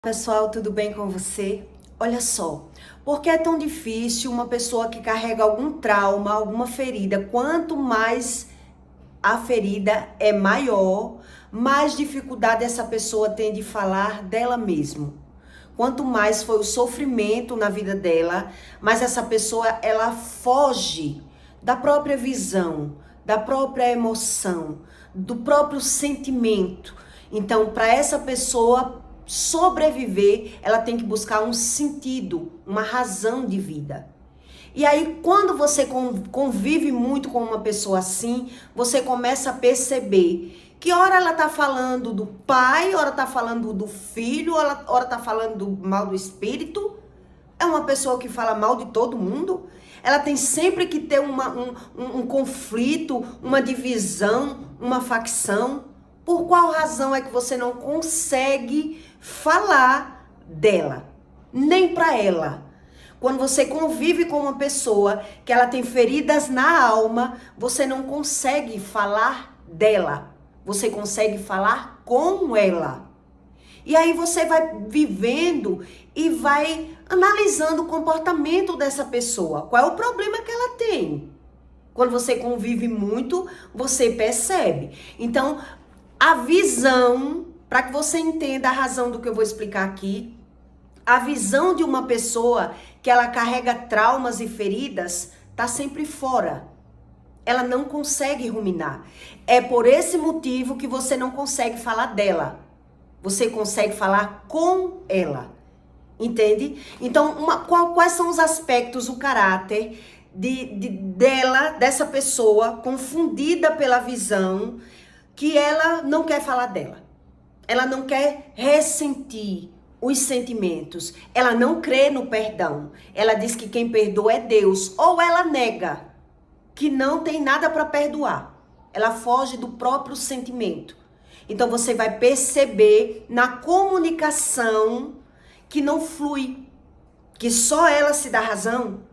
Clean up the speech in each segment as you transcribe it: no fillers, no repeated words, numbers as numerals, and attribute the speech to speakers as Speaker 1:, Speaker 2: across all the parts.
Speaker 1: Pessoal, tudo bem com você? Olha só, por que é tão difícil uma pessoa que carrega algum trauma, alguma ferida? Quanto mais a ferida é maior, mais dificuldade essa pessoa tem de falar dela mesma. Quanto mais foi o sofrimento na vida dela, mais essa pessoa ela foge da própria visão, da própria emoção, do próprio sentimento. Então, para essa pessoa sobreviver, ela tem que buscar um sentido, uma razão de vida. E aí, quando você convive muito com uma pessoa assim, você começa a perceber que hora ela tá falando do pai, hora tá falando do filho, hora tá falando do mal do espírito. É uma pessoa que fala mal de todo mundo. Ela tem sempre que ter um conflito, uma divisão, uma facção. Por qual razão é que você não consegue falar dela? Nem para ela. Quando você convive com uma pessoa que ela tem feridas na alma, você não consegue falar dela. Você consegue falar com ela. E aí você vai vivendo e vai analisando o comportamento dessa pessoa. Qual é o problema que ela tem? Quando você convive muito, você percebe. Então, a visão, para que você entenda a razão do que eu vou explicar aqui, a visão de uma pessoa que ela carrega traumas e feridas está sempre fora. Ela não consegue ruminar. É por esse motivo que você não consegue falar dela. Você consegue falar com ela. Entende? Então, quais são os aspectos, o caráter dessa pessoa confundida pela visão, que ela não quer falar dela. Ela não quer ressentir os sentimentos. Ela não crê no perdão. Ela diz que quem perdoa é Deus. Ou ela nega que não tem nada para perdoar. Ela foge do próprio sentimento. Então você vai perceber na comunicação que não flui. Que só ela se dá razão.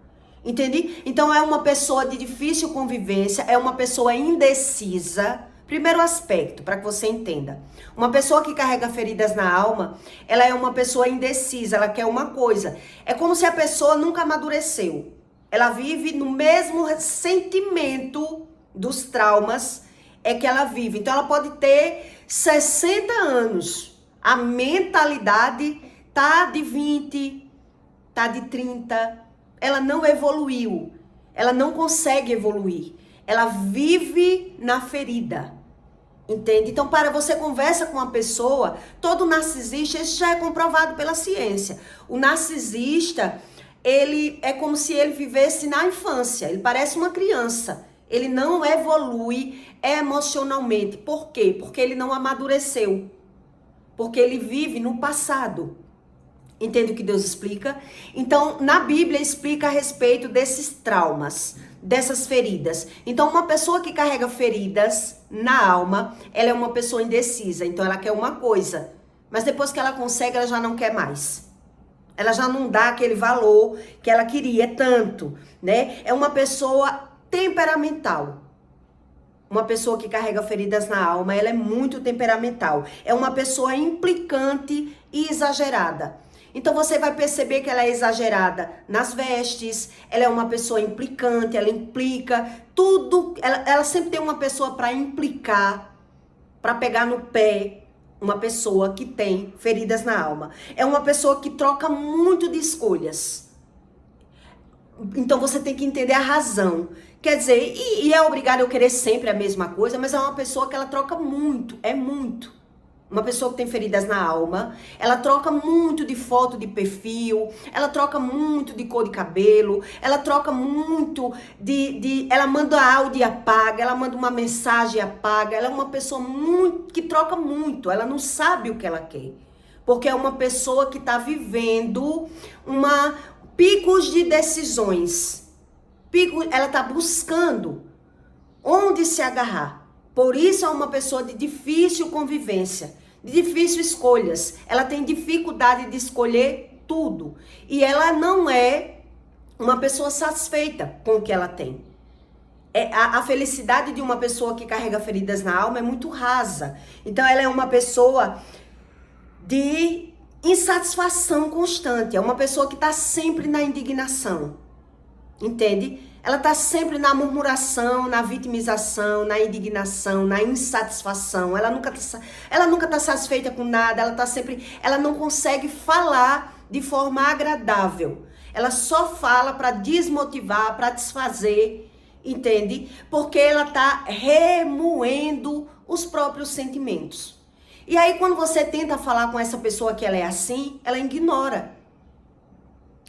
Speaker 1: Entende? Então é uma pessoa de difícil convivência. É uma pessoa indecisa. Primeiro aspecto, para que você entenda. Uma pessoa que carrega feridas na alma, ela é uma pessoa indecisa, ela quer uma coisa. É como se a pessoa nunca amadureceu. Ela vive no mesmo sentimento dos traumas é que ela vive. Então ela pode ter 60 anos. A mentalidade tá de 20, tá de 30. Ela não evoluiu. Ela não consegue evoluir. Ela vive na ferida. Entende? Então, para você conversa com uma pessoa, todo narcisista, isso já é comprovado pela ciência. O narcisista, ele é como se ele vivesse na infância. Ele parece uma criança. Ele não evolui emocionalmente. Por quê? Porque ele não amadureceu. Porque ele vive no passado. Entende o que Deus explica? Então, na Bíblia explica a respeito desses traumas, dessas feridas. Então, uma pessoa que carrega feridas na alma, ela é uma pessoa indecisa. Então, ela quer uma coisa, mas depois que ela consegue, ela já não quer mais. Ela já não dá aquele valor que ela queria tanto, né? É uma pessoa temperamental. Uma pessoa que carrega feridas na alma, ela é muito temperamental. É uma pessoa implicante e exagerada. Então você vai perceber que ela é exagerada nas vestes, ela é uma pessoa implicante, ela implica tudo, ela sempre tem uma pessoa para implicar, para pegar no pé, uma pessoa que tem feridas na alma. É uma pessoa que troca muito de escolhas. Então você tem que entender a razão. Quer dizer, e é obrigado a querer sempre a mesma coisa, mas é uma pessoa que ela troca muito, é muito. Uma pessoa que tem feridas na alma, ela troca muito de foto de perfil, ela troca muito de cor de cabelo, ela troca muito ela manda áudio e apaga, ela manda uma mensagem e apaga, ela é uma pessoa muito que troca muito, ela não sabe o que ela quer. Porque é uma pessoa que está vivendo picos de decisões. Ela está buscando onde se agarrar. Por isso é uma pessoa de difícil convivência, de difícil escolhas. Ela tem dificuldade de escolher tudo. E ela não é uma pessoa satisfeita com o que ela tem. A felicidade de uma pessoa que carrega feridas na alma é muito rasa. Então ela é uma pessoa de insatisfação constante. É uma pessoa que está sempre na indignação. Entende? Ela está sempre na murmuração, na vitimização, na indignação, na insatisfação. Ela nunca tá satisfeita com nada. Ela não consegue falar de forma agradável. Ela só fala para desmotivar, para desfazer, entende? Porque ela está remoendo os próprios sentimentos. E aí quando você tenta falar com essa pessoa que ela é assim, ela ignora.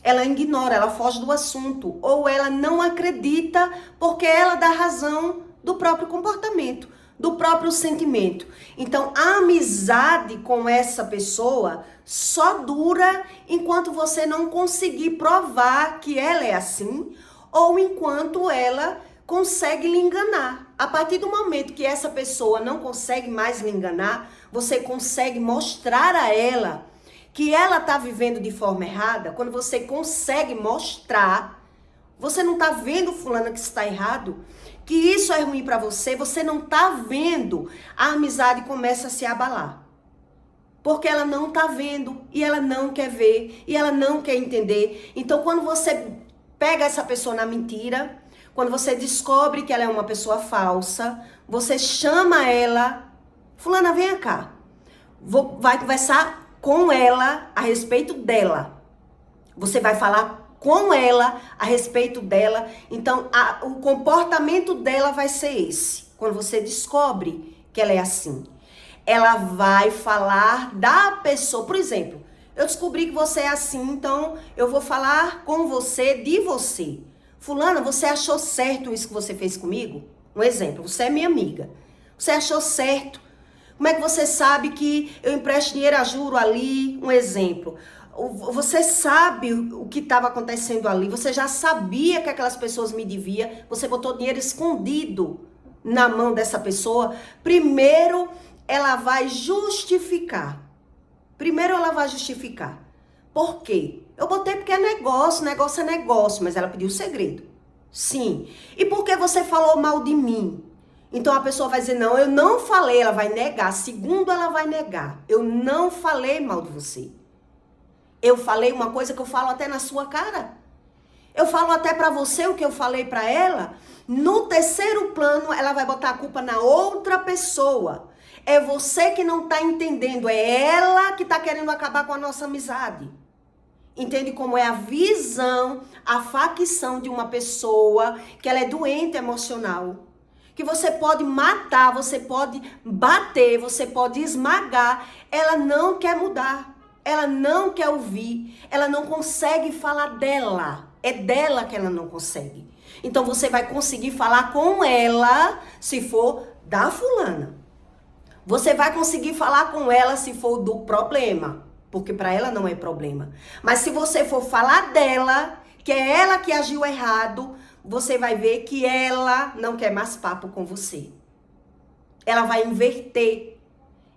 Speaker 1: Ela foge do assunto, ou ela não acredita porque ela dá razão do próprio comportamento, do próprio sentimento. Então, a amizade com essa pessoa só dura enquanto você não conseguir provar que ela é assim, ou enquanto ela consegue lhe enganar. A partir do momento que essa pessoa não consegue mais lhe enganar, você consegue mostrar a ela que ela está vivendo de forma errada. Quando você consegue mostrar, você não está vendo, fulana, que está errado, que isso é ruim para você, você não está vendo, a amizade começa a se abalar. Porque ela não está vendo, e ela não quer ver, e ela não quer entender. Então, quando você pega essa pessoa na mentira, quando você descobre que ela é uma pessoa falsa, você chama ela, fulana, vem cá, vai conversar com ela a respeito dela. Você vai falar com ela a respeito dela. Então, o comportamento dela vai ser esse. Quando você descobre que ela é assim, ela vai falar da pessoa. Por exemplo, eu descobri que você é assim, então eu vou falar com você, de você. Fulana, você achou certo isso que você fez comigo? Um exemplo, você é minha amiga. Você achou certo? Como é que você sabe que eu empresto dinheiro a juro ali? Um exemplo. Você sabe o que estava acontecendo ali. Você já sabia que aquelas pessoas me deviam. Você botou dinheiro escondido na mão dessa pessoa. Primeiro, ela vai justificar. Por quê? Eu botei porque é negócio é negócio. Mas ela pediu segredo. Sim. E por que você falou mal de mim? Então a pessoa vai dizer, não, eu não falei, ela vai negar. Segundo, ela vai negar. Eu não falei mal de você. Eu falei uma coisa que eu falo até na sua cara. Eu falo até pra você o que eu falei pra ela. No terceiro plano, ela vai botar a culpa na outra pessoa. É você que não tá entendendo, é ela que tá querendo acabar com a nossa amizade. Entende como é a visão, a facção de uma pessoa que ela é doente emocional. Que você pode matar, você pode bater, você pode esmagar. Ela não quer mudar, ela não quer ouvir, ela não consegue falar dela. É dela que ela não consegue. Então você vai conseguir falar com ela se for da fulana. Você vai conseguir falar com ela se for do problema, porque para ela não é problema. Mas se você for falar dela, que é ela que agiu errado, você vai ver que ela não quer mais papo com você. Ela vai inverter.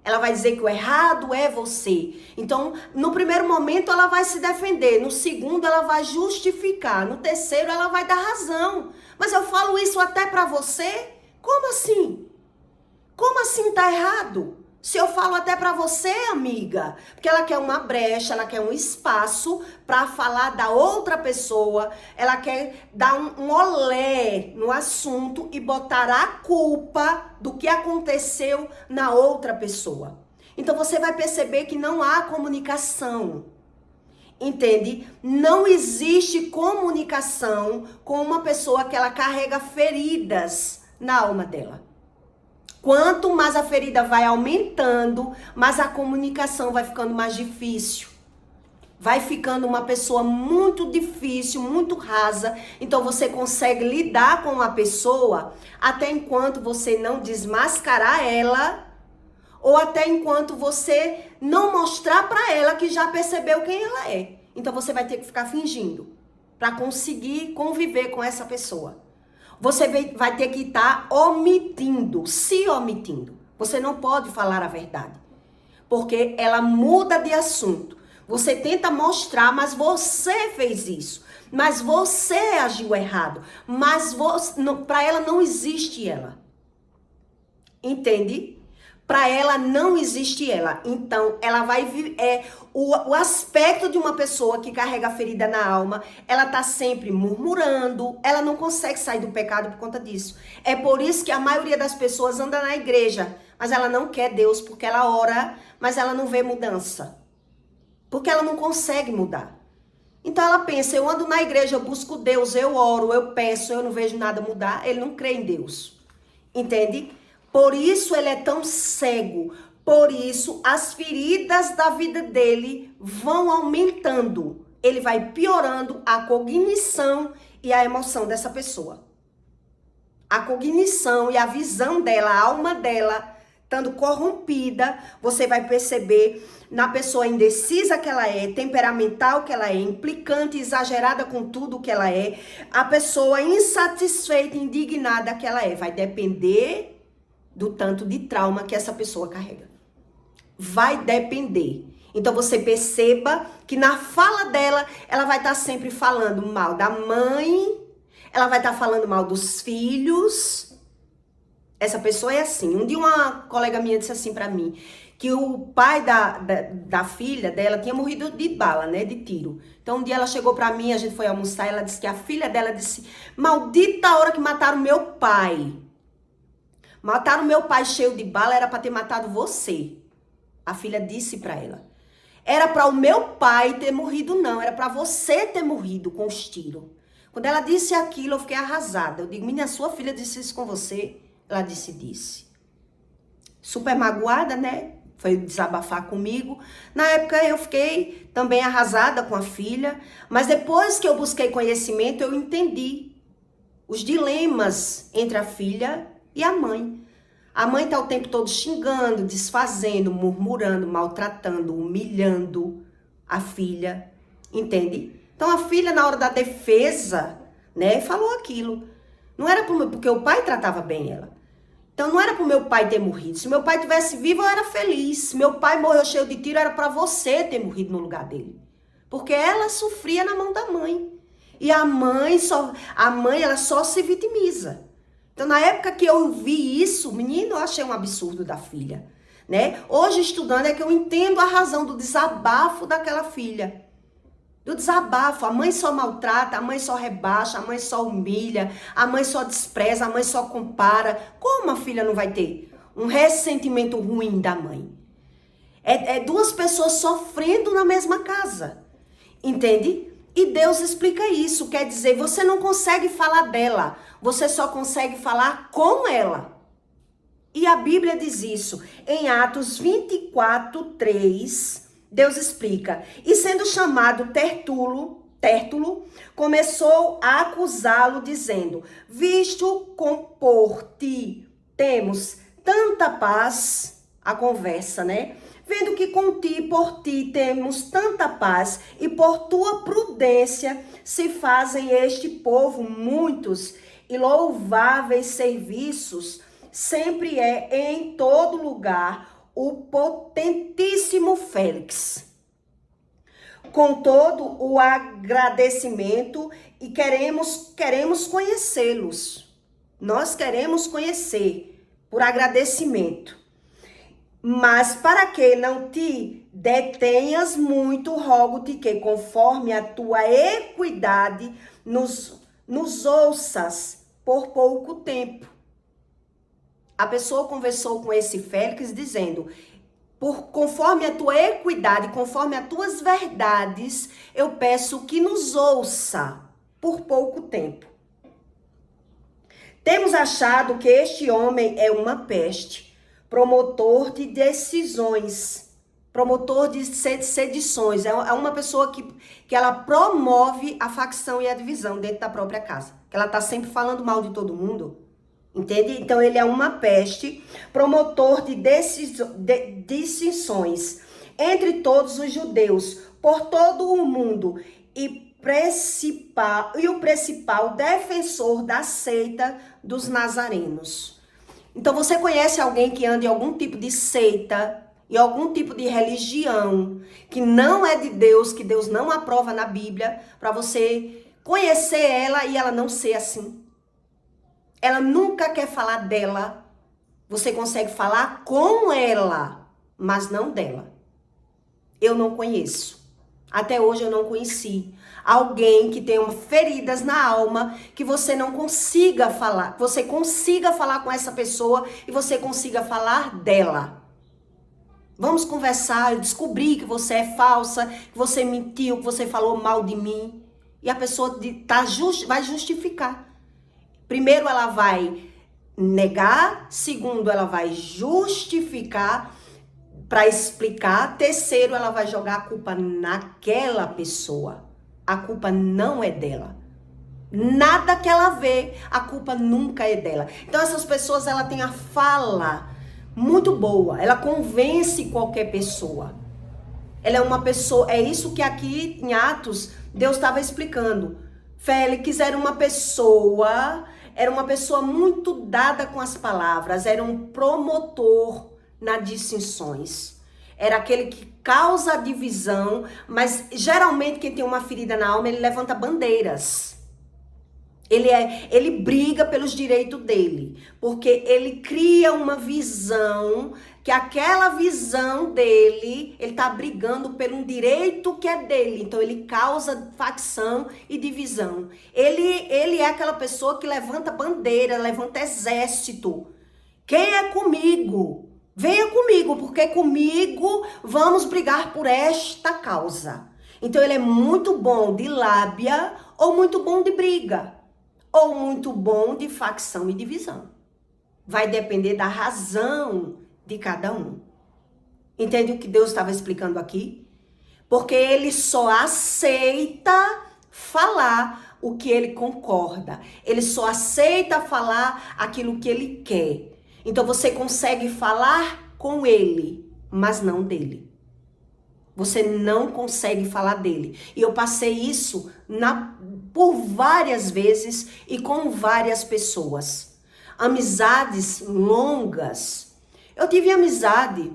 Speaker 1: Ela vai dizer que o errado é você. Então, no primeiro momento, ela vai se defender. No segundo, ela vai justificar. No terceiro, ela vai dar razão. Mas eu falo isso até pra você? Como assim? Como assim tá errado? Se eu falo até pra você, amiga, porque ela quer uma brecha, ela quer um espaço pra falar da outra pessoa, ela quer dar um olé no assunto e botar a culpa do que aconteceu na outra pessoa. Então você vai perceber que não há comunicação, entende? Não existe comunicação com uma pessoa que ela carrega feridas na alma dela. Quanto mais a ferida vai aumentando, mais a comunicação vai ficando mais difícil. Vai ficando uma pessoa muito difícil, muito rasa. Então você consegue lidar com a pessoa até enquanto você não desmascarar ela, ou até enquanto você não mostrar pra ela que já percebeu quem ela é. Então você vai ter que ficar fingindo para conseguir conviver com essa pessoa. Você vai ter que estar se omitindo. Você não pode falar a verdade, porque ela muda de assunto. Você tenta mostrar, mas você fez isso. Mas você agiu errado. Mas para ela não existe ela. Entende? Para ela não existe ela. Então, ela vai o aspecto de uma pessoa que carrega a ferida na alma, ela tá sempre murmurando, ela não consegue sair do pecado por conta disso. É por isso que a maioria das pessoas anda na igreja, mas ela não quer Deus, porque ela ora, mas ela não vê mudança. Porque ela não consegue mudar. Então ela pensa, eu ando na igreja, eu busco Deus, eu oro, eu peço, eu não vejo nada mudar. Ele não crê em Deus. Entende? Por isso ele é tão cego. Por isso as feridas da vida dele vão aumentando. Ele vai piorando a cognição e a emoção dessa pessoa. A cognição e a visão dela, a alma dela, estando corrompida, você vai perceber na pessoa indecisa que ela é, temperamental que ela é, implicante, exagerada com tudo que ela é, a pessoa insatisfeita, indignada que ela é. Vai depender do tanto de trauma que essa pessoa carrega. Vai depender. Então você perceba que na fala dela, ela vai estar sempre falando mal da mãe, ela vai estar falando mal dos filhos. Essa pessoa é assim. Um dia uma colega minha disse assim pra mim, que o pai da filha dela tinha morrido de bala, né, de tiro. Então um dia ela chegou pra mim, a gente foi almoçar, ela disse que a filha dela disse, maldita a hora que mataram meu pai. Mataram meu pai cheio de bala, era pra ter matado você. A filha disse pra ela. Era pra o meu pai ter morrido não, era pra você ter morrido com os tiros. Quando ela disse aquilo, eu fiquei arrasada. Eu digo, minha sua filha disse isso com você? Ela disse. Super magoada, né? Foi desabafar comigo. Na época eu fiquei também arrasada com a filha. Mas depois que eu busquei conhecimento, eu entendi os dilemas entre a filha e a mãe. A mãe tá o tempo todo xingando, desfazendo, murmurando, maltratando, humilhando a filha. Entende? Então a filha, na hora da defesa, né, falou aquilo. Não era porque o pai tratava bem ela. Então não era pro meu pai ter morrido. Se meu pai tivesse vivo, eu era feliz. Se meu pai morreu cheio de tiro, era para você ter morrido no lugar dele. Porque ela sofria na mão da mãe. E a mãe ela só se vitimiza. Então na época que eu vi isso, menino, eu achei um absurdo da filha, né? Hoje estudando é que eu entendo a razão do desabafo daquela filha. Do desabafo, a mãe só maltrata, a mãe só rebaixa, a mãe só humilha, a mãe só despreza, a mãe só compara. Como a filha não vai ter um ressentimento ruim da mãe? É duas pessoas sofrendo na mesma casa, entende? E Deus explica isso, quer dizer, você não consegue falar dela, você só consegue falar com ela. E a Bíblia diz isso, em Atos 24:3, Deus explica, e sendo chamado Tértulo, começou a acusá-lo, dizendo, visto compor-te, temos tanta paz, a conversa, né? Vendo que com ti e por ti temos tanta paz, e por tua prudência se fazem este povo muitos e louváveis serviços, sempre é em todo lugar o potentíssimo Félix. Com todo o agradecimento e queremos conhecê-los. Nós queremos conhecer por agradecimento. Mas para que não te detenhas muito, rogo-te que conforme a tua equidade nos ouças por pouco tempo. A pessoa conversou com esse Félix dizendo, conforme a tua equidade, conforme as tuas verdades, eu peço que nos ouça por pouco tempo. Temos achado que este homem é uma peste, promotor de decisões, promotor de sedições. É uma pessoa que ela promove a facção e a divisão dentro da própria casa. Que ela está sempre falando mal de todo mundo. Entende? Então ele é uma peste, promotor de distinções entre todos os judeus, por todo o mundo, e o principal defensor da seita dos nazarenos. Então você conhece alguém que anda em algum tipo de seita, em algum tipo de religião, que não é de Deus, que Deus não aprova na Bíblia, para você conhecer ela e ela não ser assim? Ela nunca quer falar dela. Você consegue falar com ela, mas não dela. Eu não conheço. Até hoje eu não conheci alguém que tenha feridas na alma, que você não consiga falar, que você consiga falar com essa pessoa e você consiga falar dela. Vamos conversar, eu descobri que você é falsa, que você mentiu, que você falou mal de mim. E a pessoa vai justificar. Primeiro ela vai negar, segundo ela vai justificar para explicar, terceiro ela vai jogar a culpa naquela pessoa. A culpa não é dela. Nada que ela vê, a culpa nunca é dela. Então essas pessoas, ela tem a fala muito boa, ela convence qualquer pessoa. Ela é uma pessoa, é isso que aqui em Atos Deus estava explicando. Félix era uma pessoa muito dada com as palavras, era um promotor nas distinções. Era aquele que causa divisão, mas geralmente quem tem uma ferida na alma, ele levanta bandeiras. Ele briga pelos direitos dele, porque ele cria uma visão, que aquela visão dele, ele tá brigando por um direito que é dele, então ele causa facção e divisão. Ele é aquela pessoa que levanta bandeira, levanta exército. Quem é comigo? Venha comigo, porque comigo vamos brigar por esta causa. Então ele é muito bom de lábia ou muito bom de briga. Ou muito bom de facção e divisão. Vai depender da razão de cada um. Entende o que Deus estava explicando aqui? Porque ele só aceita falar o que ele concorda. Ele só aceita falar aquilo que ele quer. Então você consegue falar com ele, mas não dele. Você não consegue falar dele. E eu passei isso por várias vezes e com várias pessoas. Amizades longas. Eu tive amizade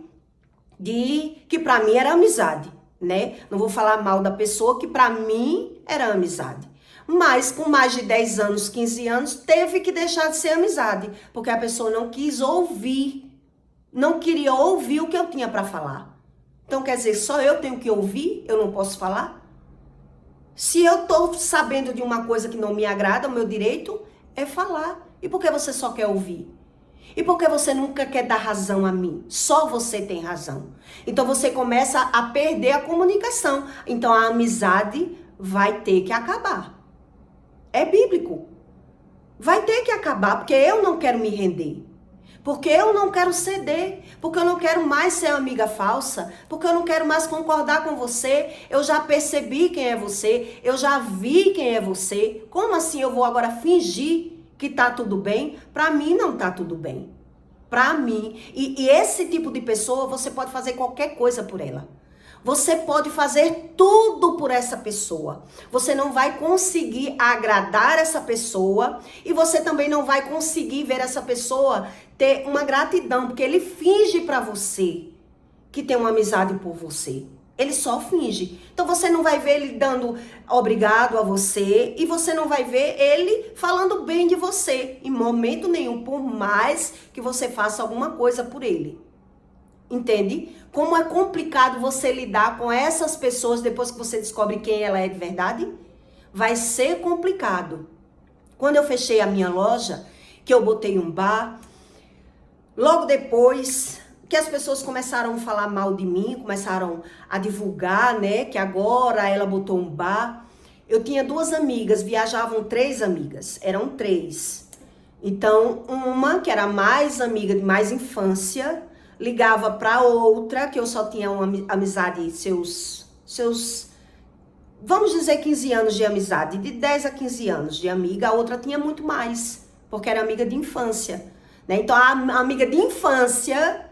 Speaker 1: que pra mim era amizade, né? Não vou falar mal da pessoa, que pra mim era amizade. Mas com mais de 10 anos, 15 anos, teve que deixar de ser amizade. Porque a pessoa não quis ouvir. Não queria ouvir o que eu tinha pra falar. Então, quer dizer, só eu tenho que ouvir? Eu não posso falar? Se eu tô sabendo de uma coisa que não me agrada, o meu direito é falar. E por que você só quer ouvir? E por que você nunca quer dar razão a mim? Só você tem razão. Então, você começa a perder a comunicação. Então, a amizade vai ter que acabar. É bíblico. Vai ter que acabar, porque eu não quero me render. Porque eu não quero ceder, porque eu não quero mais ser amiga falsa, porque eu não quero mais concordar com você, eu já percebi quem é você, eu já vi quem é você. Como assim eu vou agora fingir que tá tudo bem? Pra mim não tá tudo bem. Pra mim. E esse tipo de pessoa, você pode fazer qualquer coisa por ela. Você pode fazer tudo por essa pessoa. Você não vai conseguir agradar essa pessoa e você também não vai conseguir ver essa pessoa ter uma gratidão, porque ele finge pra você que tem uma amizade por você. Ele só finge. Então você não vai ver ele dando obrigado a você e você não vai ver ele falando bem de você em momento nenhum, por mais que você faça alguma coisa por ele. Entende? Como é complicado você lidar com essas pessoas depois que você descobre quem ela é de verdade? Vai ser complicado. Quando eu fechei a minha loja, que eu botei um bar, logo depois que as pessoas começaram a falar mal de mim, começaram a divulgar, né, que agora ela botou um bar. Eu tinha 2 amigas, viajavam 3 amigas, eram 3. Então, uma que era mais amiga de mais infância, ligava pra outra, que eu só tinha uma amizade, seus, vamos dizer 15 anos de amizade, de 10 a 15 anos de amiga, a outra tinha muito mais, porque era amiga de infância, né? Então a amiga de infância,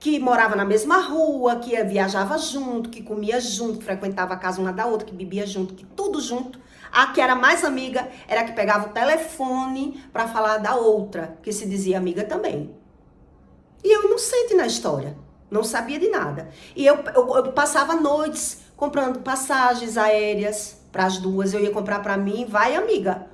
Speaker 1: que morava na mesma rua, que viajava junto, que comia junto, que frequentava a casa uma da outra, que bebia junto, que tudo junto. A que era mais amiga era a que pegava o telefone pra falar da outra, que se dizia amiga também. E eu inocente na história, não sabia de nada. E eu passava noites comprando passagens aéreas para as duas. Eu ia comprar para mim, vai amiga.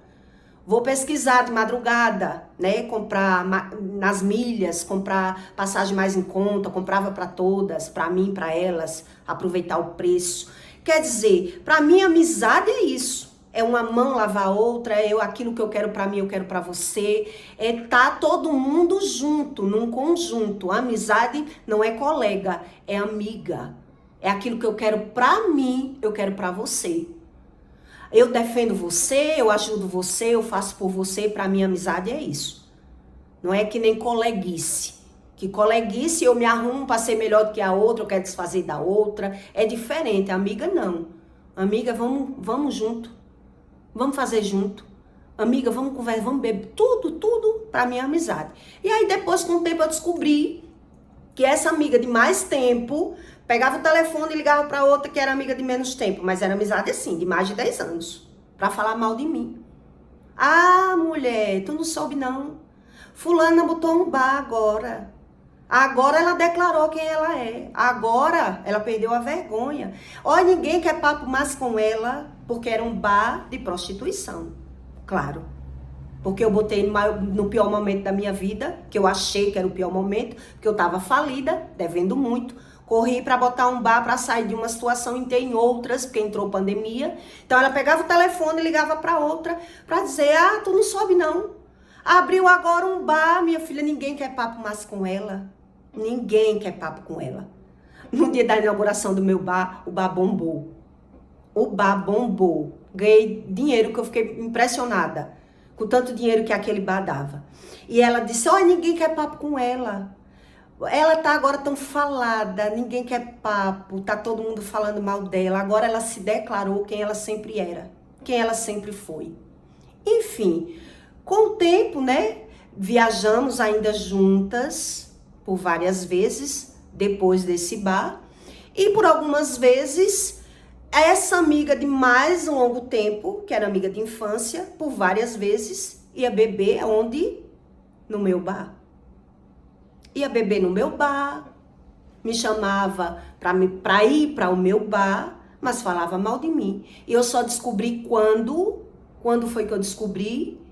Speaker 1: Vou pesquisar de madrugada, né? Comprar nas milhas, comprar passagem mais em conta, comprava para todas, para mim, para elas, aproveitar o preço. Quer dizer, para mim amizade é isso. É uma mão lavar a outra, é aquilo que eu quero para mim, eu quero para você. É tá todo mundo junto, num conjunto. A amizade não é colega, é amiga. É aquilo que eu quero para mim, eu quero para você. Eu defendo você, eu ajudo você, eu faço por você, para mim amizade é isso. Não é que nem coleguice. Que coleguice eu me arrumo para ser melhor do que a outra, eu quero desfazer da outra. É diferente, amiga não. Amiga, vamos junto. Vamos fazer junto. Amiga, vamos conversar, vamos beber. Tudo para mim é amizade. E aí depois com o tempo eu descobri que essa amiga de mais tempo pegava o telefone e ligava para outra que era amiga de menos tempo, mas era amizade assim, de mais de 10 anos, para falar mal de mim. Ah, mulher, tu não soube não. Fulana botou um bar agora. Agora ela declarou quem ela é. Agora ela perdeu a vergonha. Olha, ninguém quer papo mais com ela, porque era um bar de prostituição. Claro. Porque eu botei no pior momento da minha vida, que eu achei que era o pior momento, que eu tava falida, devendo muito. Corri para botar um bar para sair de uma situação e entrei em outras, porque entrou pandemia. Então ela pegava o telefone e ligava para outra para dizer: "Ah, tu não soube não. Abriu agora um bar, minha filha, ninguém quer papo mais com ela. Ninguém quer papo com ela." No dia da inauguração do meu bar, o bar bombou. O bar bombou. Ganhei dinheiro que eu fiquei impressionada com tanto dinheiro que aquele bar dava. E ela disse: "Olha, ninguém quer papo com ela. Ela tá agora tão falada, ninguém quer papo, tá todo mundo falando mal dela. Agora ela se declarou quem ela sempre era, quem ela sempre foi." Enfim, com o tempo, né, viajamos ainda juntas por várias vezes depois desse bar. E por algumas vezes, essa amiga de mais longo tempo, que era amiga de infância, por várias vezes ia beber onde? No meu bar. Ia beber no meu bar, me chamava para ir para o meu bar, mas falava mal de mim. E eu só descobri quando foi que eu descobri?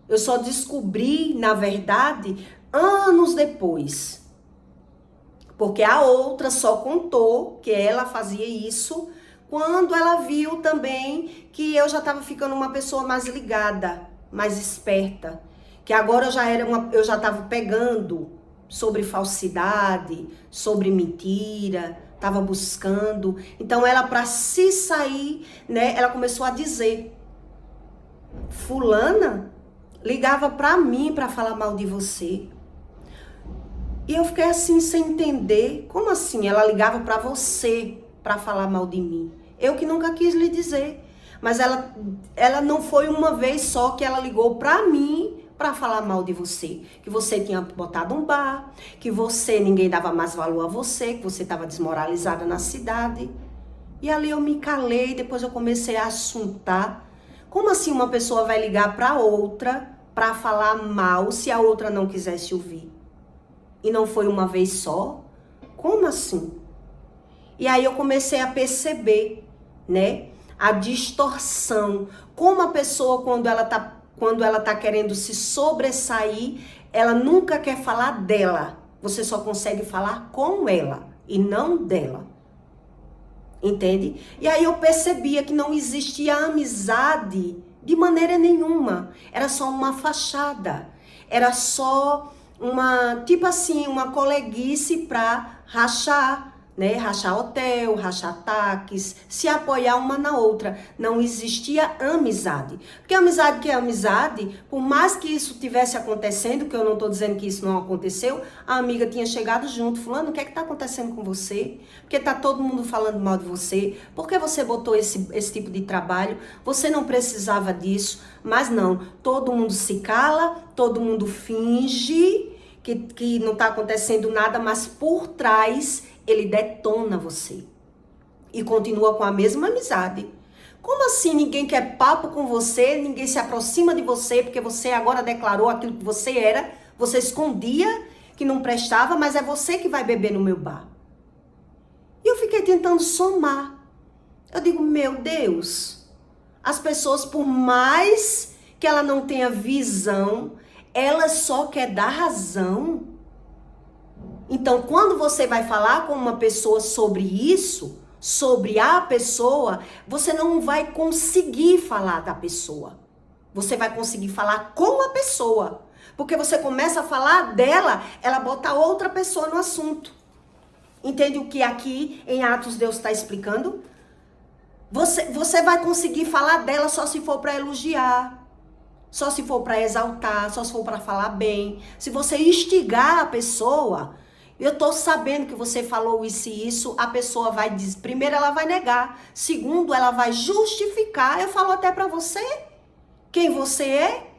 Speaker 1: Eu só descobri, na verdade, anos depois. Porque a outra só contou que ela fazia isso quando ela viu também que eu já estava ficando uma pessoa mais ligada, mais esperta. Que agora eu já estava pegando sobre falsidade, sobre mentira, estava buscando. Então ela, para se sair, né, ela começou a dizer: "Fulana ligava para mim para falar mal de você." E eu fiquei assim sem entender. Como assim ela ligava para você para falar mal de mim? Eu que nunca quis lhe dizer. Mas ela não foi uma vez só que ela ligou para mim para falar mal de você, que você tinha botado um bar, que ninguém dava mais valor a você, que você estava desmoralizada na cidade. E ali eu me calei, depois eu comecei a assuntar. Como assim uma pessoa vai ligar para outra para falar mal se a outra não quisesse ouvir? E não foi uma vez só? Como assim? E aí eu comecei a perceber, né, a distorção, como a pessoa quando ela tá querendo se sobressair, ela nunca quer falar dela. Você só consegue falar com ela e não dela. Entende? E aí eu percebia que não existia amizade de maneira nenhuma. Era só uma fachada. Era só tipo assim, uma coleguice pra rachar, né? Rachar hotel, rachar táxis, se apoiar uma na outra. Não existia amizade. Porque amizade que é amizade, por mais que isso tivesse acontecendo, que eu não tô dizendo que isso não aconteceu, a amiga tinha chegado junto: "Fulano, o que é que tá acontecendo com você? Porque tá todo mundo falando mal de você. Por que você botou esse tipo de trabalho? Você não precisava disso." Mas não, todo mundo se cala, todo mundo finge que não tá acontecendo nada, mas por trás ele detona você. E continua com a mesma amizade. Como assim ninguém quer papo com você, ninguém se aproxima de você, porque você agora declarou aquilo que você era, você escondia que não prestava, mas é você que vai beber no meu bar. E eu fiquei tentando somar. Eu digo: meu Deus, as pessoas, por mais que ela não tenha visão, ela só quer dar razão. Então, quando você vai falar com uma pessoa sobre isso, sobre a pessoa, você não vai conseguir falar da pessoa. Você vai conseguir falar com a pessoa. Porque você começa a falar dela, ela bota outra pessoa no assunto. Entende o que aqui em Atos Deus está explicando? Você vai conseguir falar dela só se for para elogiar, só se for para exaltar, só se for para falar bem. Se você instigar a pessoa, eu tô sabendo que você falou isso e isso, a pessoa vai dizer, primeiro ela vai negar, segundo ela vai justificar. Eu falo até para você quem você é.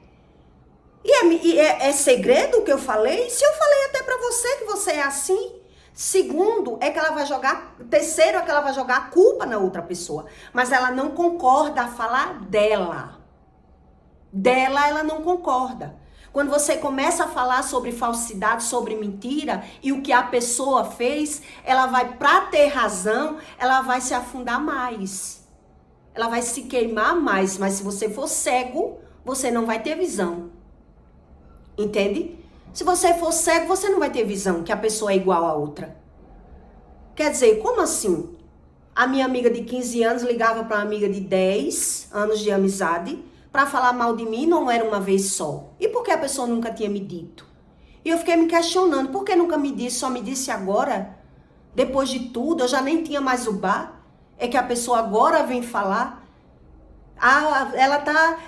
Speaker 1: E é segredo o que eu falei? Se eu falei até pra você que você é assim. Segundo, é que ela vai jogar. Terceiro, é que ela vai jogar a culpa na outra pessoa. Mas ela não concorda a falar dela. Dela, ela não concorda. Quando você começa a falar sobre falsidade, sobre mentira, e o que a pessoa fez, ela vai, pra ter razão, ela vai se afundar mais. Ela vai se queimar mais. Mas se você for cego, você não vai ter visão. Entende? Se você for cego, você não vai ter visão que a pessoa é igual a outra. Quer dizer, como assim? A minha amiga de 15 anos ligava para uma amiga de 10 anos de amizade para falar mal de mim, não era uma vez só. E por que a pessoa nunca tinha me dito? E eu fiquei me questionando, por que nunca me disse, só me disse agora? Depois de tudo, eu já nem tinha mais o bar. É que a pessoa agora vem falar. Ah, ela tá...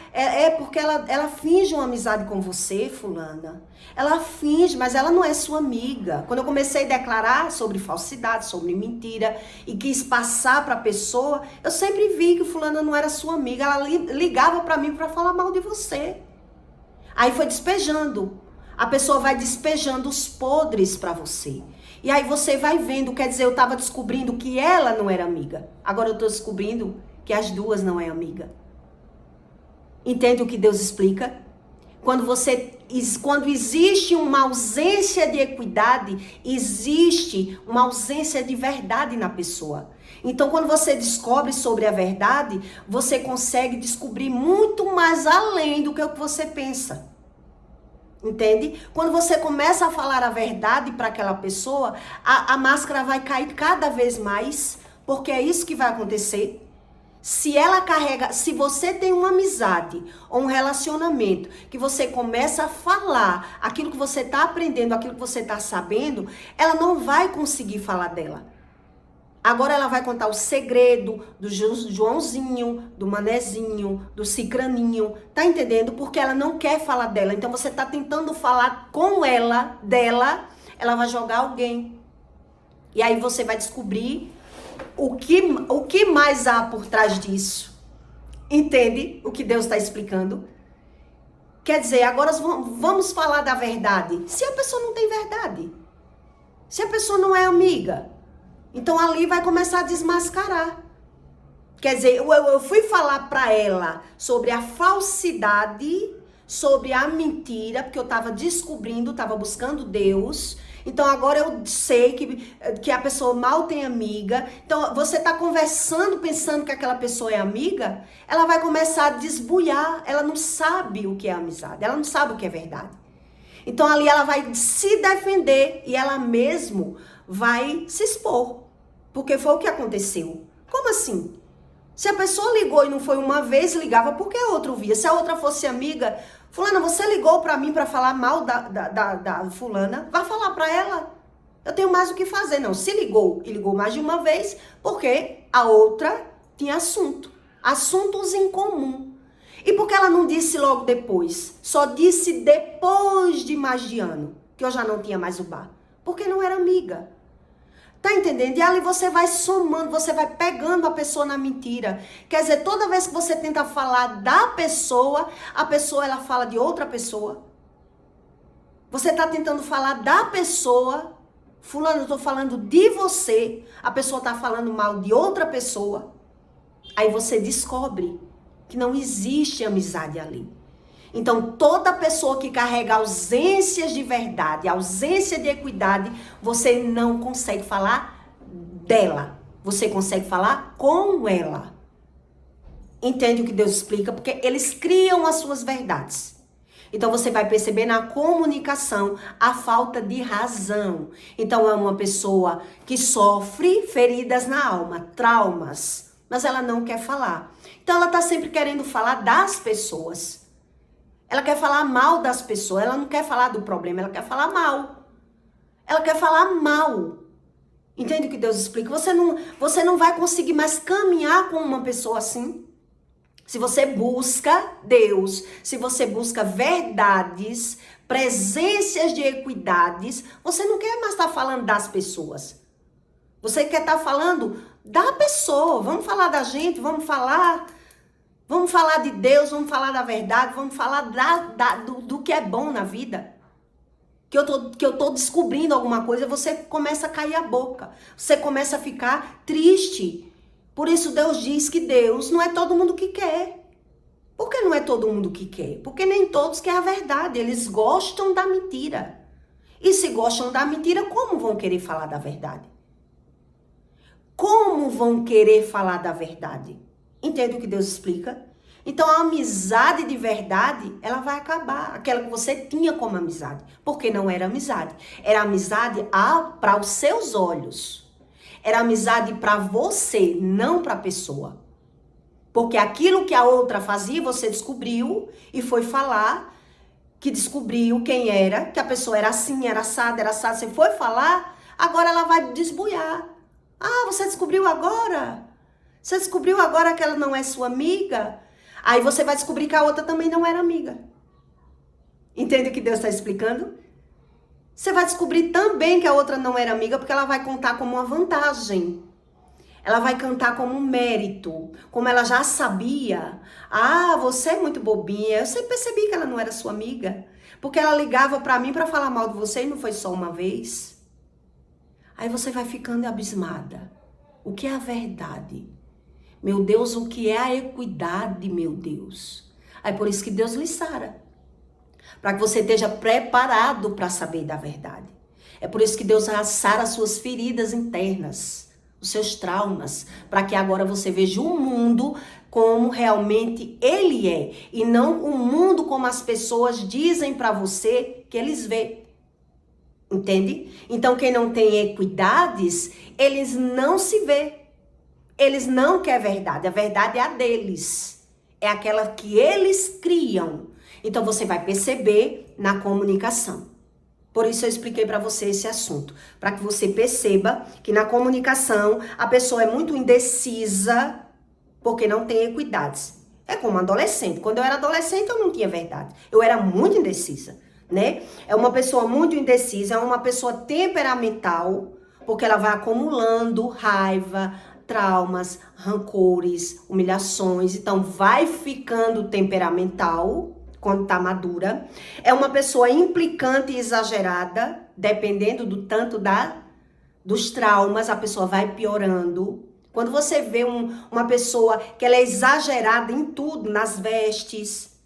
Speaker 1: porque ela finge uma amizade com você, fulana. Ela finge, mas ela não é sua amiga. Quando eu comecei a declarar sobre falsidade, sobre mentira, e quis passar pra pessoa, eu sempre vi que fulana não era sua amiga. Ela ligava pra mim pra falar mal de você. Aí foi despejando. A pessoa vai despejando os podres pra você. E aí você vai vendo, quer dizer, eu tava descobrindo que ela não era amiga. Agora eu tô descobrindo que as duas não é amiga. Entende o que Deus explica? Quando existe uma ausência de equidade, existe uma ausência de verdade na pessoa. Então, quando você descobre sobre a verdade, você consegue descobrir muito mais além do que o que você pensa. Entende? Quando você começa a falar a verdade para aquela pessoa, a máscara vai cair cada vez mais, porque é isso que vai acontecer. Se você tem uma amizade ou um relacionamento que você começa a falar aquilo que você está aprendendo, aquilo que você está sabendo, ela não vai conseguir falar dela. Agora ela vai contar o segredo do Joãozinho, do Manezinho, do Cicraninho, tá entendendo? Porque ela não quer falar dela. Então você tá tentando falar com ela, dela, ela vai jogar alguém. E aí você vai descobrir o que mais há por trás disso. Entende o que Deus está explicando? Quer dizer, agora vamos falar da verdade. Se a pessoa não tem verdade, se a pessoa não é amiga, então ali vai começar a desmascarar. Quer dizer, eu fui falar para ela sobre a falsidade, sobre a mentira, porque eu estava descobrindo, estava buscando Deus. Então agora eu sei que a pessoa mal tem amiga. Então você está conversando pensando que aquela pessoa é amiga, ela vai começar a desbuiar. Ela não sabe o que é amizade, ela não sabe o que é verdade. Então ali ela vai se defender e ela mesmo vai se expor. Porque foi o que aconteceu. Como assim? Se a pessoa ligou e não foi uma vez, ligava porque a outra ouvia. Se a outra fosse amiga, fulana, você ligou pra mim pra falar mal da fulana, vai falar pra ela. Eu tenho mais o que fazer. Não, se ligou e ligou mais de uma vez, porque a outra tinha assunto. Assuntos em comum. E por que ela não disse logo depois? Só disse depois de mais de ano, que eu já não tinha mais o bar. Porque não era amiga. Tá entendendo? E ali você vai somando, você vai pegando a pessoa na mentira. Quer dizer, toda vez que você tenta falar da pessoa, a pessoa ela fala de outra pessoa. Você tá tentando falar da pessoa, fulano, eu tô falando de você, a pessoa tá falando mal de outra pessoa. Aí você descobre que não existe amizade ali. Então, toda pessoa que carrega ausências de verdade, ausência de equidade, você não consegue falar dela. Você consegue falar com ela. Entende o que Deus explica? Porque eles criam as suas verdades. Então você vai perceber na comunicação a falta de razão. Então é uma pessoa que sofre feridas na alma, traumas, mas ela não quer falar. Então ela está sempre querendo falar das pessoas. Ela quer falar mal das pessoas, ela não quer falar do problema, ela quer falar mal. Ela quer falar mal. Entende o que Deus explica? Você não vai conseguir mais caminhar com uma pessoa assim. Se você busca Deus, se você busca verdades, presenças de equidades, você não quer mais estar falando das pessoas. Você quer estar falando da pessoa. Vamos falar da gente, vamos falar de Deus, vamos falar da verdade, vamos falar do que é bom na vida. Que eu tô descobrindo alguma coisa, você começa a cair a boca. Você começa a ficar triste. Por isso Deus diz que Deus não é todo mundo que quer. Por que não é todo mundo que quer? Porque nem todos querem a verdade. Eles gostam da mentira. E se gostam da mentira, como vão querer falar da verdade? Como vão querer falar da verdade? Entende o que Deus explica? Então a amizade de verdade, ela vai acabar. Aquela que você tinha como amizade. Porque não era amizade. Era amizade para os seus olhos. Era amizade para você, não para a pessoa. Porque aquilo que a outra fazia, você descobriu e foi falar que descobriu quem era, que a pessoa era assim, era assada, você foi falar, agora ela vai desbuiar. Ah, você descobriu agora? Você descobriu agora que ela não é sua amiga? Aí você vai descobrir que a outra também não era amiga. Entende o que Deus está explicando? Você vai descobrir também que a outra não era amiga, porque ela vai contar como uma vantagem. Ela vai cantar como um mérito, como ela já sabia. Ah, você é muito bobinha. Eu sempre percebi que ela não era sua amiga, porque ela ligava pra mim pra falar mal de você e não foi só uma vez. Aí você vai ficando abismada. O que é a verdade? Meu Deus, o que é a equidade, meu Deus? Aí por isso que Deus lhe sara. Para que você esteja preparado para saber da verdade. É por isso que Deus sara as suas feridas internas, os seus traumas, para que agora você veja o mundo como realmente ele é, e não o mundo como as pessoas dizem para você que eles veem. Entende? Então quem não tem equidades, eles não se vê. Eles não querem verdade, a verdade é a deles. É aquela que eles criam. Então você vai perceber na comunicação. Por isso eu expliquei para você esse assunto, para que você perceba que na comunicação a pessoa é muito indecisa porque não tem equidades. É como adolescente. Quando eu era adolescente eu não tinha verdade. Eu era muito indecisa, né? É uma pessoa muito indecisa, é uma pessoa temperamental, porque ela vai acumulando raiva, traumas, rancores, humilhações. Então vai ficando temperamental quando tá madura. É uma pessoa implicante e exagerada, dependendo do tanto dos traumas, a pessoa vai piorando. Quando você vê uma pessoa que ela é exagerada em tudo, nas vestes,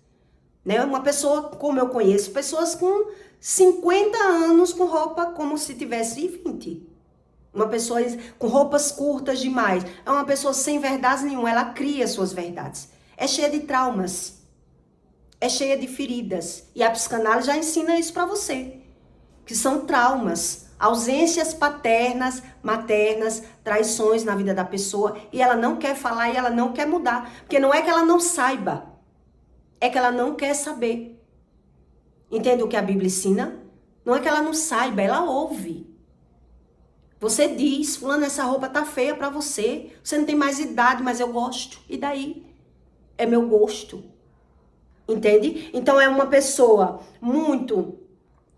Speaker 1: né? Uma pessoa, como eu conheço, pessoas com 50 anos com roupa como se tivesse 20. Uma pessoa com roupas curtas demais. É uma pessoa sem verdades nenhuma, ela cria suas verdades. É cheia de traumas. É cheia de feridas. E a psicanálise já ensina isso para você. Que são traumas, ausências paternas, maternas, traições na vida da pessoa. E ela não quer falar e ela não quer mudar. Porque não é que ela não saiba. É que ela não quer saber. Entende o que a Bíblia ensina? Não é que ela não saiba, ela ouve. Você diz, fulano, essa roupa tá feia pra você. Você não tem mais idade, mas eu gosto. E daí? É meu gosto. Entende? Então é uma pessoa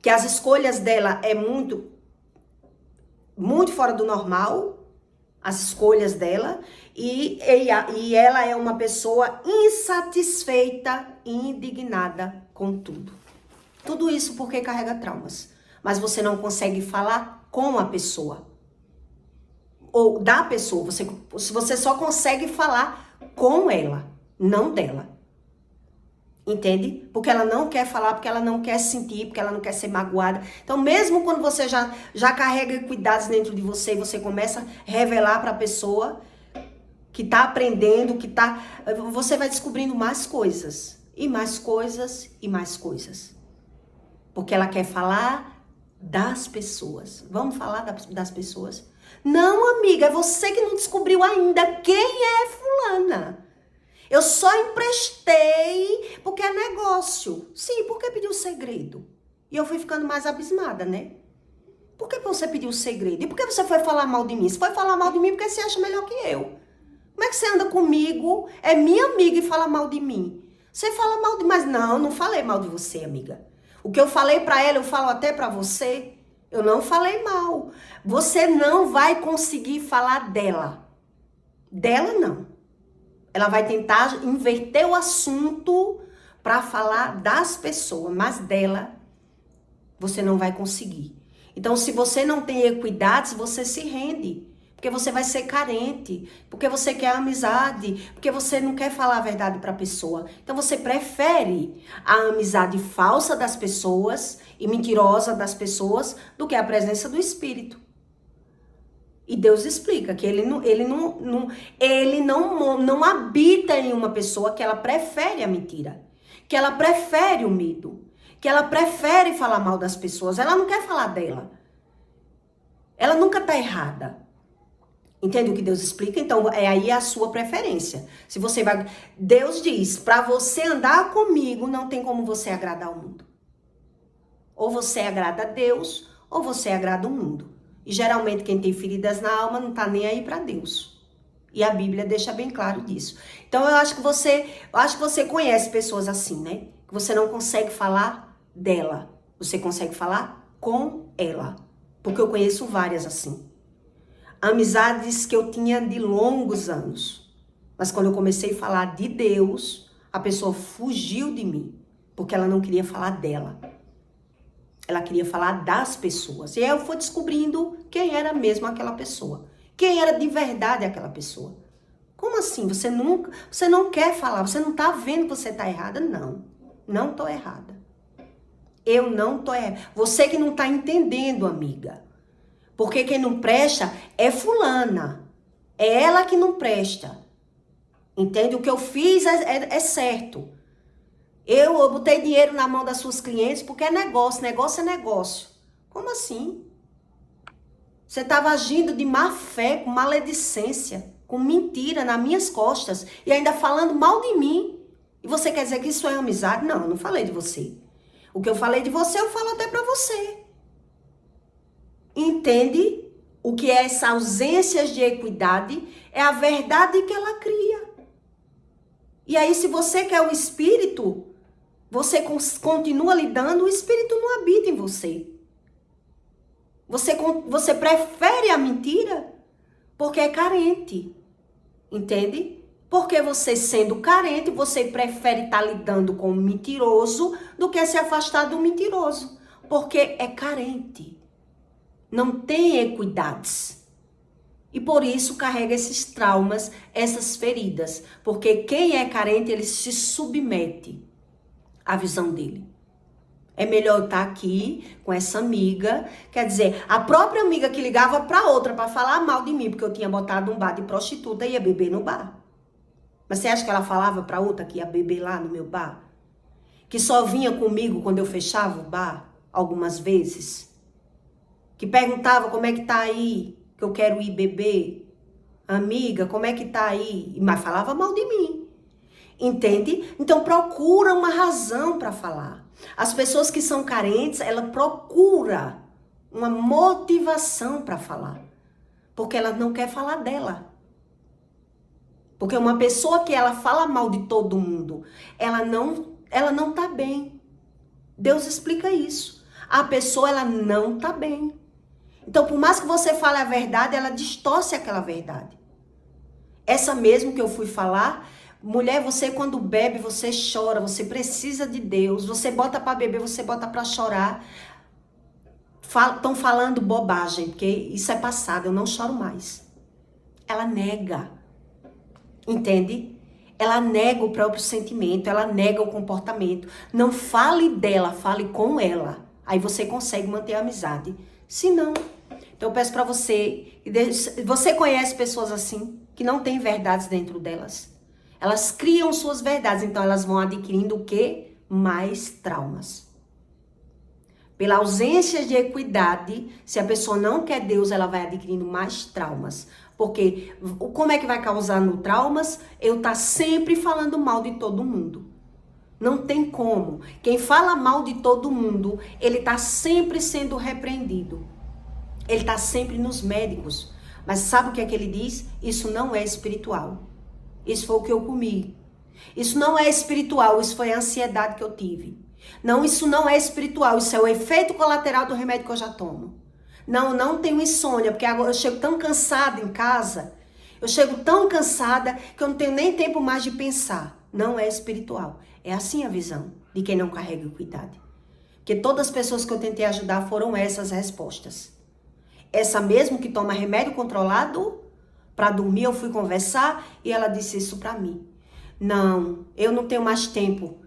Speaker 1: que as escolhas dela é muito fora do normal, as escolhas dela, e ela é uma pessoa insatisfeita e indignada com tudo. Tudo isso porque carrega traumas. Mas você não consegue falar com a pessoa. Ou da pessoa. Você só consegue falar com ela, não dela. Entende? Porque ela não quer falar, porque ela não quer sentir, porque ela não quer ser magoada. Então, mesmo quando você já carrega cuidados dentro de você, você começa a revelar para a pessoa, que tá aprendendo, você vai descobrindo mais coisas, e mais coisas, e mais coisas. Porque ela quer falar das pessoas. Vamos falar das pessoas? Não, amiga, é você que não descobriu ainda quem é fulana. Eu só emprestei porque é negócio. Sim, por que pediu segredo? E eu fui ficando mais abismada, né? Por que você pediu segredo? E por que você foi falar mal de mim? Você foi falar mal de mim porque você acha melhor que eu. Como é que você anda comigo, é minha amiga e fala mal de mim? Você fala mal de... Mas não falei mal de você, amiga. O que eu falei pra ela, eu falo até pra você. Eu não falei mal. Você não vai conseguir falar dela. Dela, não. Ela vai tentar inverter o assunto pra falar das pessoas, mas dela, você não vai conseguir. Então, se você não tem equidades, você se rende. Porque você vai ser carente, porque você quer amizade, porque você não quer falar a verdade para a pessoa. Então você prefere a amizade falsa das pessoas e mentirosa das pessoas do que a presença do Espírito. E Deus explica que ele não habita em uma pessoa que ela prefere a mentira, que ela prefere o medo, que ela prefere falar mal das pessoas. Ela não quer falar dela. Ela nunca está errada. Entende o que Deus explica? Então, é aí a sua preferência. Se você vai... Deus diz, para você andar comigo, não tem como você agradar o mundo. Ou você agrada a Deus, ou você agrada o mundo. E geralmente quem tem feridas na alma não tá nem aí para Deus. E a Bíblia deixa bem claro disso. Então, eu acho que você conhece pessoas assim, né? Que você não consegue falar dela. Você consegue falar com ela. Porque eu conheço várias assim. Amizades que eu tinha de longos anos. Mas quando eu comecei a falar de Deus, a pessoa fugiu de mim. Porque ela não queria falar dela. Ela queria falar das pessoas. E aí eu fui descobrindo quem era mesmo aquela pessoa. Quem era de verdade aquela pessoa. Como assim? Você não quer falar, você não tá vendo que você tá errada? Não tô errada. Eu não tô errada. Você que não tá entendendo, amiga. Porque quem não presta é fulana. É ela que não presta. Entende? O que eu fiz é certo. Eu botei dinheiro na mão das suas clientes porque é negócio. Negócio é negócio. Como assim? Você estava agindo de má fé, com maledicência, com mentira nas minhas costas e ainda falando mal de mim. E você quer dizer que isso é amizade? Não, eu não falei de você. O que eu falei de você, eu falo até pra você. Entende o que é essa ausência de equidade? É a verdade que ela cria. E aí, se você quer o Espírito, você continua lidando, o Espírito não habita em você. Você prefere a mentira porque é carente. Entende? Porque você sendo carente, você prefere estar lidando com o mentiroso do que se afastar do mentiroso. Porque é carente. Não tem equidades. E por isso carrega esses traumas, essas feridas. Porque quem é carente, ele se submete à visão dele. É melhor eu estar aqui com essa amiga. Quer dizer, a própria amiga que ligava para outra para falar mal de mim, porque eu tinha botado um bar de prostituta e ia beber no bar. Mas você acha que ela falava para outra que ia beber lá no meu bar? Que só vinha comigo quando eu fechava o bar, algumas vezes? Que perguntava como é que tá aí, que eu quero ir beber. Amiga, como é que tá aí? Mas falava mal de mim. Entende? Então procura uma razão para falar. As pessoas que são carentes, ela procura uma motivação para falar. Porque ela não quer falar dela. Porque uma pessoa que ela fala mal de todo mundo, ela não tá bem. Deus explica isso. A pessoa, ela não tá bem. Então, por mais que você fale a verdade, ela distorce aquela verdade. Essa mesmo que eu fui falar, mulher, você quando bebe, você chora, você precisa de Deus, você bota para beber, você bota para chorar. Estão falando bobagem, porque isso é passado, eu não choro mais. Ela nega. Entende? Ela nega o próprio sentimento, ela nega o comportamento. Não fale dela, fale com ela. Aí você consegue manter a amizade. Se não, então eu peço pra você, você conhece pessoas assim? que não tem verdades dentro delas. Elas criam suas verdades, então elas vão adquirindo o quê? Mais traumas. Pela ausência de equidade, se a pessoa não quer Deus, ela vai adquirindo mais traumas. Porque como é que vai causar no traumas? Eu estar sempre falando mal de todo mundo. Não tem como. Quem fala mal de todo mundo, ele está sempre sendo repreendido. Ele está sempre nos médicos. Mas sabe o que é que ele diz? Isso não é espiritual. Isso foi o que eu comi. Isso não é espiritual, isso foi a ansiedade que eu tive. Não, isso não é espiritual, isso é o efeito colateral do remédio que eu já tomo. Não tenho insônia, porque agora eu chego tão cansada em casa, eu chego tão cansada que eu não tenho nem tempo mais de pensar. Não é espiritual. É assim a visão de quem não carrega equidade. Porque todas as pessoas que eu tentei ajudar foram essas respostas. Essa mesmo que toma remédio controlado para dormir, eu fui conversar e ela disse isso para mim. Não, eu não tenho mais tempo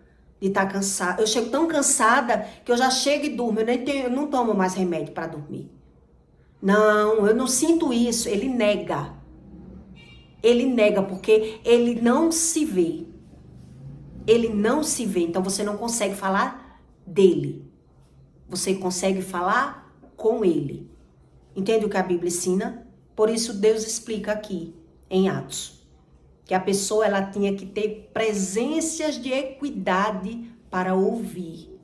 Speaker 1: de estar cansada. Eu chego tão cansada que eu já chego e durmo. Eu não tomo mais remédio para dormir. Não, eu não sinto isso. Ele nega. Ele nega porque ele não se vê. Ele não se vê. Então você não consegue falar dele. Você consegue falar com ele. Entende o que a Bíblia ensina? Por isso Deus explica aqui em Atos que a pessoa ela tinha que ter presenças de equidade para ouvir.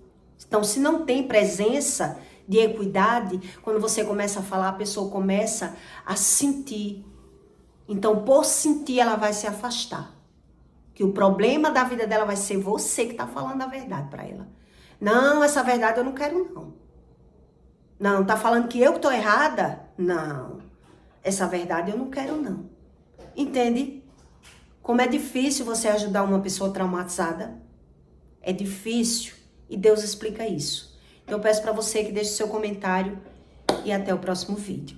Speaker 1: Então, se não tem presença de equidade, quando você começa a falar, a pessoa começa a sentir. Então, por sentir, ela vai se afastar. Que o problema da vida dela vai ser você que está falando a verdade para ela. Não, essa verdade eu não quero, não. Não, tá falando que eu que estou errada? Não. Essa verdade eu não quero, não. Entende? Como é difícil você ajudar uma pessoa traumatizada. É difícil. E Deus explica isso. Então eu peço para você que deixe seu comentário e até o próximo vídeo.